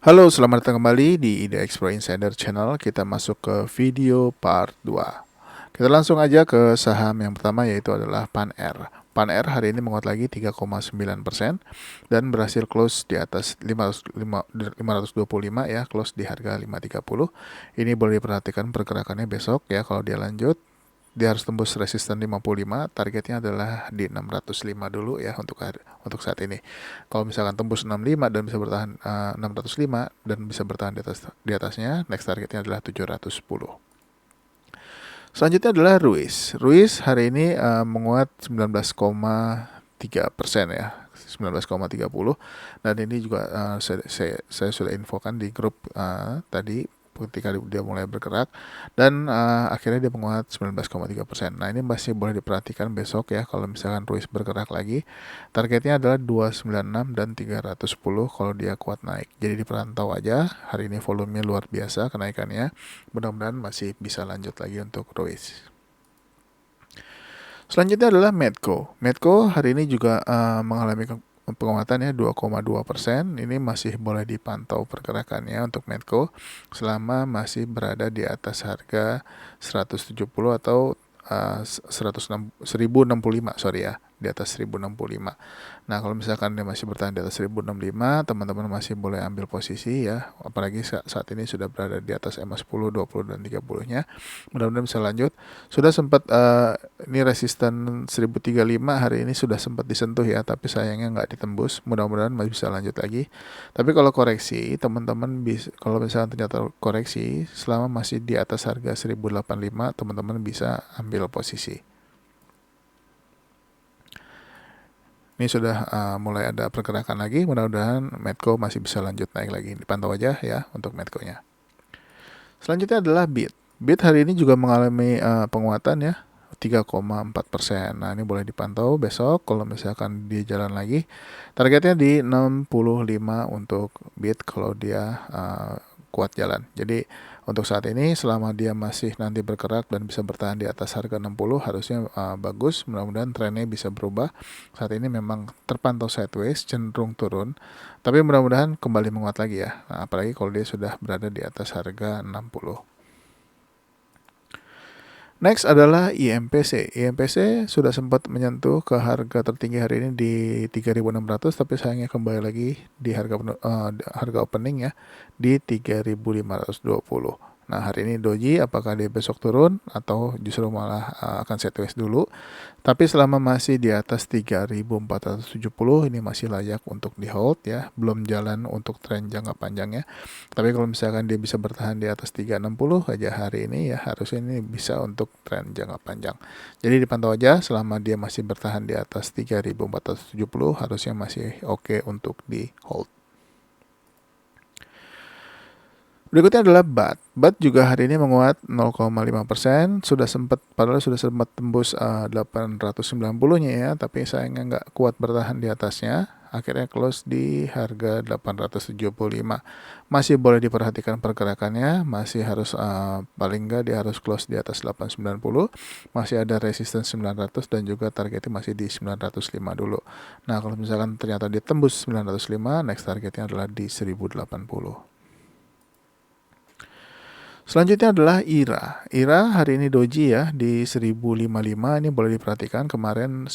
Halo, selamat datang kembali di Ide Explore Insider Channel. Kita masuk ke video part 2. Kita langsung aja ke saham yang pertama, yaitu adalah PAN-R. PAN-R hari ini menguat lagi 3,9% dan berhasil close di atas 525 ya, close di harga 530. Ini boleh diperhatikan pergerakannya besok ya. Kalau dia lanjut, dia harus tembus resisten 55, targetnya adalah di 605 dulu ya untuk saat ini. Kalau misalkan tembus 65 dan bisa bertahan 605 dan bisa bertahan di atasnya, next targetnya adalah 710. Selanjutnya adalah Ruiz. Ruiz hari ini menguat 19,3% ya. 19,30, dan ini juga saya sudah infokan di grup tadi ketika dia mulai bergerak, dan akhirnya dia menguat 19,3%. Nah, ini masih boleh diperhatikan besok ya. Kalau misalkan Ruiz bergerak lagi, targetnya adalah 296 dan 310 kalau dia kuat naik. Jadi dipantau aja. Hari ini volumenya luar biasa kenaikannya. Mudah-mudahan masih bisa lanjut lagi untuk Ruiz. Selanjutnya adalah Medco. Medco hari ini juga mengalami penguatan ya 2,2%. Ini masih boleh dipantau pergerakannya untuk Medco selama masih berada di atas harga 170 atau 1065, sorry ya, di atas 1065. Nah, kalau misalkan dia masih bertahan di atas 1065, teman-teman masih boleh ambil posisi ya, apalagi saat ini sudah berada di atas EMA 10, 20 dan 30-nya. Mudah-mudahan bisa lanjut. Sudah sempat ini resisten 1035 hari ini sudah sempat disentuh ya, tapi sayangnya nggak ditembus. Mudah-mudahan masih bisa lanjut lagi. Tapi kalau koreksi, teman-teman bisa, kalau misalkan ternyata koreksi selama masih di atas harga 1085, teman-teman bisa ambil posisi. Ini sudah mulai ada pergerakan lagi. Mudah-mudahan Medco masih bisa lanjut naik lagi. Dipantau aja ya untuk Medco-nya. Selanjutnya adalah BIT. BIT hari ini juga mengalami penguatan ya, 3,4%. Nah, ini boleh dipantau besok kalau misalkan dia jalan lagi. Targetnya di 65 untuk BIT kalau dia kuat jalan. Jadi untuk saat ini selama dia masih nanti bergerak dan bisa bertahan di atas harga 60, harusnya bagus. Mudah-mudahan trennya bisa berubah. Saat ini memang terpantau sideways, cenderung turun, tapi mudah-mudahan kembali menguat lagi ya. Nah, apalagi kalau dia sudah berada di atas harga 60. Next adalah IMPC. IMPC sudah sempat menyentuh ke harga tertinggi hari ini di 3.600, tapi sayangnya kembali lagi di harga opening ya di 3.520. Nah, hari ini doji, apakah dia besok turun atau justru malah akan sideways dulu. Tapi selama masih di atas 3.470, ini masih layak untuk di hold ya. Belum jalan untuk tren jangka panjangnya. Tapi kalau misalkan dia bisa bertahan di atas 360 aja hari ini ya, harusnya ini bisa untuk tren jangka panjang. Jadi dipantau aja selama dia masih bertahan di atas 3.470, harusnya masih oke untuk di hold. Berikutnya adalah BAT. BAT juga hari ini menguat 0,5%. Padahal sudah sempat tembus 890-nya ya, tapi sayangnya nggak kuat bertahan di atasnya. Akhirnya close di harga 875. Masih boleh diperhatikan pergerakannya, masih harus paling nggak dia harus close di atas 890. Masih ada resistance 900 dan juga targetnya masih di 905 dulu. Nah, kalau misalkan ternyata dia tembus 905, next targetnya adalah di 1080. Selanjutnya adalah IRA. IRA hari ini doji ya di 1055. Ini boleh diperhatikan, kemarin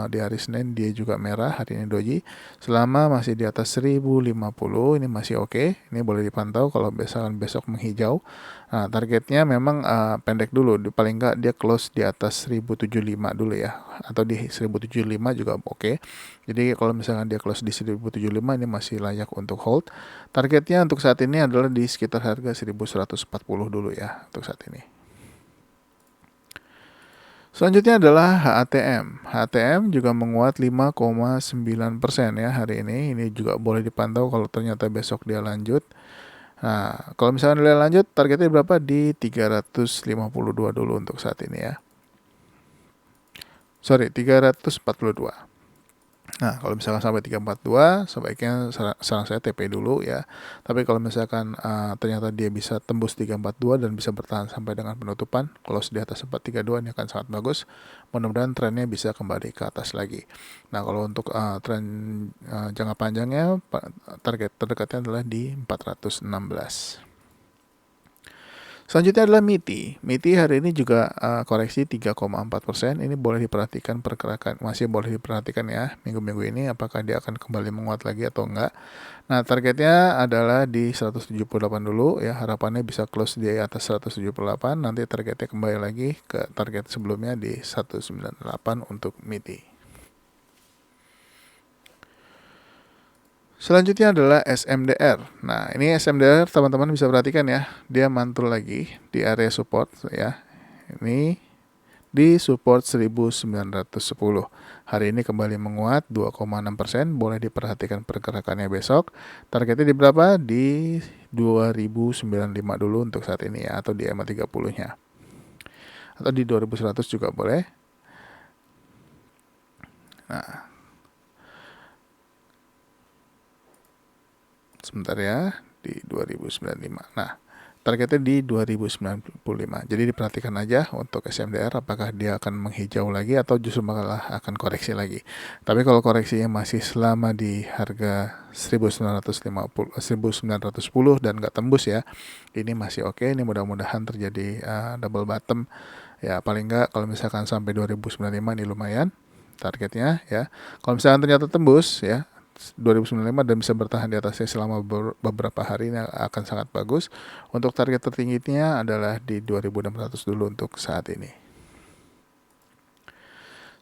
di hari Senin dia juga merah, hari ini doji. Selama masih di atas 1050 ini masih oke. Ini boleh dipantau kalau besok menghijau. Nah, targetnya memang pendek dulu, paling nggak dia close di atas 1075 dulu ya, atau di 1075 juga oke. Jadi kalau misalkan dia close di 1075, ini masih layak untuk hold. Targetnya untuk saat ini adalah di sekitar harga 1140 dulu ya untuk saat ini. Selanjutnya adalah HATM. HATM juga menguat 5,9% ya hari ini. Ini juga boleh dipantau kalau ternyata besok dia lanjut. Nah, kalau misalnya dia lanjut, targetnya berapa? Di 352 dulu untuk saat ini ya. Sorry, 342. Nah, kalau misalkan sampai 342, sebaiknya saran saya TP dulu ya. Tapi kalau misalkan ternyata dia bisa tembus 342 dan bisa bertahan sampai dengan penutupan, kalau di atas 432 ini akan sangat bagus. Mudah-mudahan trennya bisa kembali ke atas lagi. Nah, kalau untuk tren jangka panjangnya, target terdekatnya adalah di 416. Selanjutnya adalah MITI. MITI hari ini juga koreksi 3,4%. Ini boleh diperhatikan pergerakan, masih boleh diperhatikan ya minggu-minggu ini apakah dia akan kembali menguat lagi atau enggak. Nah, targetnya adalah di 178 dulu ya. Harapannya bisa close di atas 178. Nanti targetnya kembali lagi ke target sebelumnya di 198 untuk MITI. Selanjutnya adalah SMDR. Nah, ini SMDR teman-teman bisa perhatikan ya. Dia mantul lagi di area support ya. Ini di support 1910. Hari ini kembali menguat 2,6%. Boleh diperhatikan pergerakannya besok. Targetnya di berapa? Di 2095 dulu untuk saat ini ya, atau di EMA 30-nya. Atau di 2100 juga boleh. Nah, sebentar ya, di 2095. Nah, targetnya di 2095. Jadi diperhatikan aja untuk SMDR apakah dia akan menghijau lagi atau justru malah akan koreksi lagi. Tapi kalau koreksinya masih selama di harga 1910 dan nggak tembus ya, ini masih oke. Ini mudah-mudahan terjadi double bottom. Ya paling nggak kalau misalkan sampai 2095 ini lumayan targetnya ya. Kalau misalkan ternyata tembus ya 2095 dan bisa bertahan di atasnya selama beberapa hari, ini akan sangat bagus. Untuk target tertingginya adalah di 2600 dulu untuk saat ini.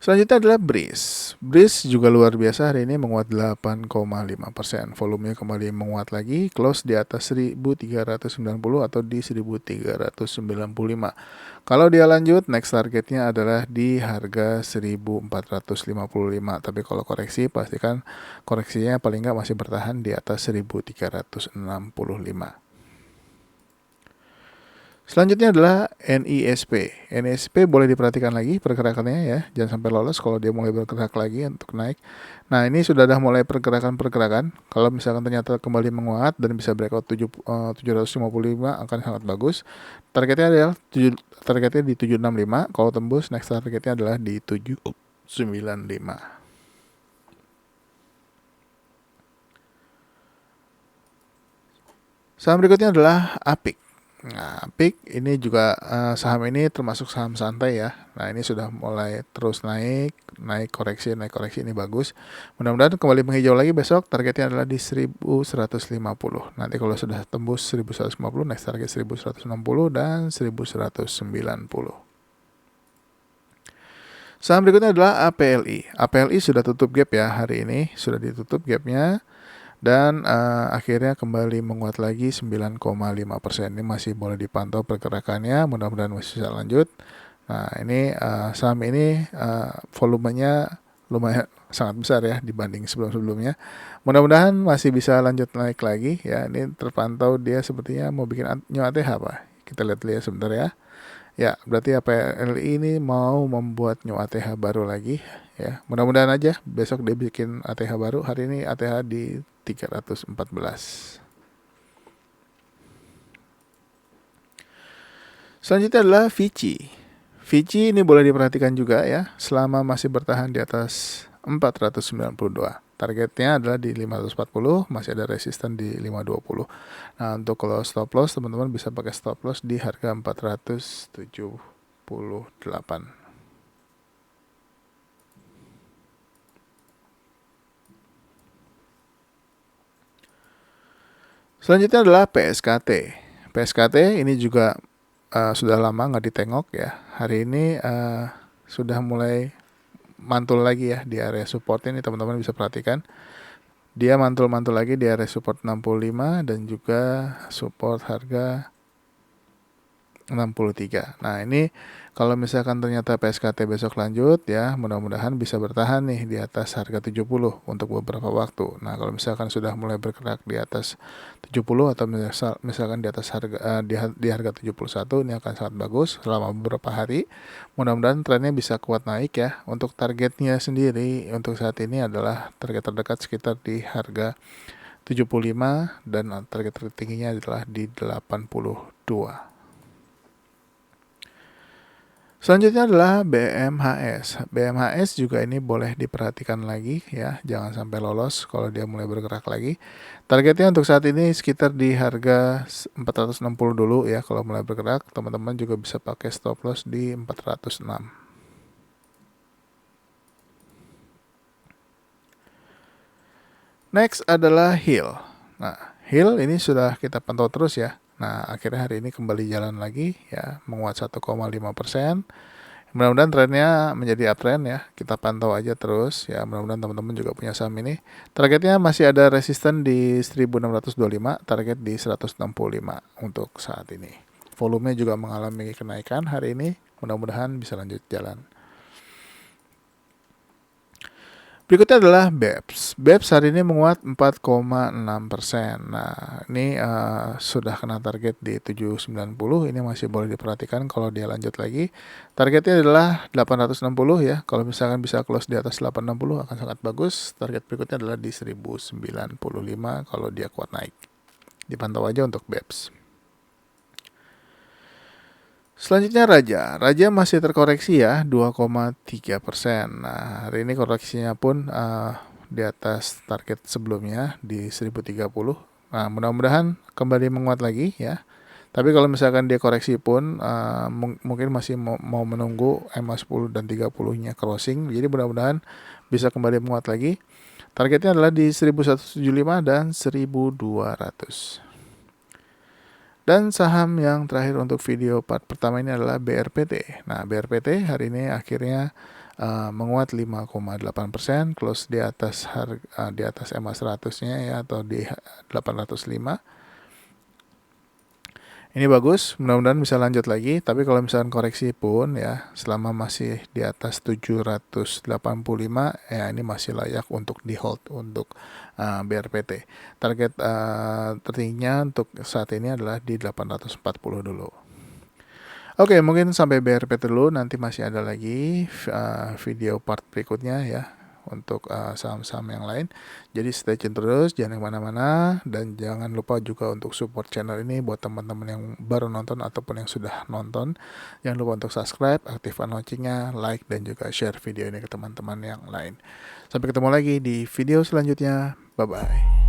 Selanjutnya adalah Breeze. Breeze juga luar biasa hari ini menguat 8,5%. Volumenya kembali menguat lagi, close di atas 1390 atau di 1395. Kalau dia lanjut, next targetnya adalah di harga 1455. Tapi kalau koreksi, pastikan koreksinya paling nggak masih bertahan di atas 1365. Selanjutnya adalah NISP. NISP boleh diperhatikan lagi pergerakannya ya. Jangan sampai lolos kalau dia mulai bergerak lagi untuk naik. Nah, ini sudah mulai pergerakan. Kalau misalkan ternyata kembali menguat dan bisa breakout 755 akan sangat bagus. Targetnya adalah targetnya di 765. Kalau tembus, next targetnya adalah di 795. Saham berikutnya adalah APIK. Nah, PIK ini juga saham ini termasuk saham santai ya. Nah, ini sudah mulai terus naik koreksi ini bagus. Mudah-mudahan kembali menghijau lagi besok. Targetnya adalah di 1150. Nanti kalau sudah tembus 1150, next target 1160 dan 1190. Saham berikutnya adalah APLI. APLI sudah tutup gap ya hari ini, sudah ditutup gapnya. Dan akhirnya kembali menguat lagi 9,5%. Ini masih boleh dipantau pergerakannya, mudah-mudahan masih bisa lanjut. Nah, ini saham ini volumenya lumayan sangat besar ya dibanding sebelum-sebelumnya. Mudah-mudahan masih bisa lanjut naik lagi ya. Ini terpantau dia sepertinya mau bikin new ATH apa. Kita lihat sebentar ya. Ya, berarti APLI ini mau membuat new ATH baru lagi ya. Mudah-mudahan aja besok dia bikin ATH baru. Hari ini ATH di 314. Selanjutnya adalah Vici. Vici ini boleh diperhatikan juga ya, selama masih bertahan di atas 492. Targetnya adalah di 540, masih ada resisten di 520. Nah, untuk kalau stop loss, teman-teman bisa pakai stop loss di harga 478. Selanjutnya adalah PSKT. PSKT ini juga sudah lama nggak ditengok ya. Hari ini sudah mulai mantul lagi ya di area support ini, teman-teman bisa perhatikan. Dia mantul-mantul lagi di area support 65 dan juga support harga 63. Nah, ini kalau misalkan ternyata PSKT besok lanjut ya, mudah-mudahan bisa bertahan nih di atas harga 70 untuk beberapa waktu. Nah, kalau misalkan sudah mulai bergerak di atas 70 atau misalkan di atas harga di harga 71, ini akan sangat bagus selama beberapa hari. Mudah-mudahan trennya bisa kuat naik ya. Untuk targetnya sendiri untuk saat ini adalah target terdekat sekitar di harga 75 dan target tertingginya adalah di 82. Selanjutnya adalah BMHS. BMHS juga ini boleh diperhatikan lagi ya, jangan sampai lolos kalau dia mulai bergerak lagi. Targetnya untuk saat ini sekitar di harga 460 dulu ya, kalau mulai bergerak. Teman-teman juga bisa pakai stop loss di 406. Next adalah HIL. Nah, HIL ini sudah kita pantau terus ya. Nah, akhirnya hari ini kembali jalan lagi ya, menguat 1,5%. Mudah-mudahan trennya menjadi uptrend ya. Kita pantau aja terus ya. Mudah-mudahan teman-teman juga punya saham ini. Targetnya masih ada resisten di 1625, target di 165 untuk saat ini. Volumenya juga mengalami kenaikan hari ini. Mudah-mudahan bisa lanjut jalan. Berikutnya adalah BEPS. BEPS hari ini menguat 4,6%. Nah, ini sudah kena target di 790. Ini masih boleh diperhatikan kalau dia lanjut lagi. Targetnya adalah 860 ya. Kalau misalkan bisa close di atas 860 akan sangat bagus. Target berikutnya adalah di 1095 kalau dia kuat naik. Dipantau aja untuk BEPS. Selanjutnya Raja masih terkoreksi ya 2,3%. Nah, hari ini koreksinya pun di atas target sebelumnya di 1030. Nah, mudah-mudahan kembali menguat lagi ya. Tapi kalau misalkan dia koreksi pun mungkin masih mau menunggu MA10 dan 30-nya crossing. Jadi mudah-mudahan bisa kembali menguat lagi. Targetnya adalah di 1175 dan 1200. Dan saham yang terakhir untuk video part pertama ini adalah BRPT. Nah, BRPT hari ini akhirnya menguat 5,8%, close di atas di atas MA 100-nya ya, atau di 805. Ini bagus, mudah-mudahan bisa lanjut lagi. Tapi kalau misalkan koreksi pun ya, selama masih di atas 785 ya, ini masih layak untuk di hold untuk BRPT. Target tertingginya untuk saat ini adalah di 840 dulu. Oke, mungkin sampai BRPT dulu. Nanti masih ada lagi video part berikutnya ya, untuk saham-saham yang lain. Jadi stay tune terus, jangan kemana-mana, dan jangan lupa juga untuk support channel ini buat teman-teman yang baru nonton ataupun yang sudah nonton. Jangan lupa untuk subscribe, aktifkan loncengnya, like, dan juga share video ini ke teman-teman yang lain. Sampai ketemu lagi di video selanjutnya. Bye-bye.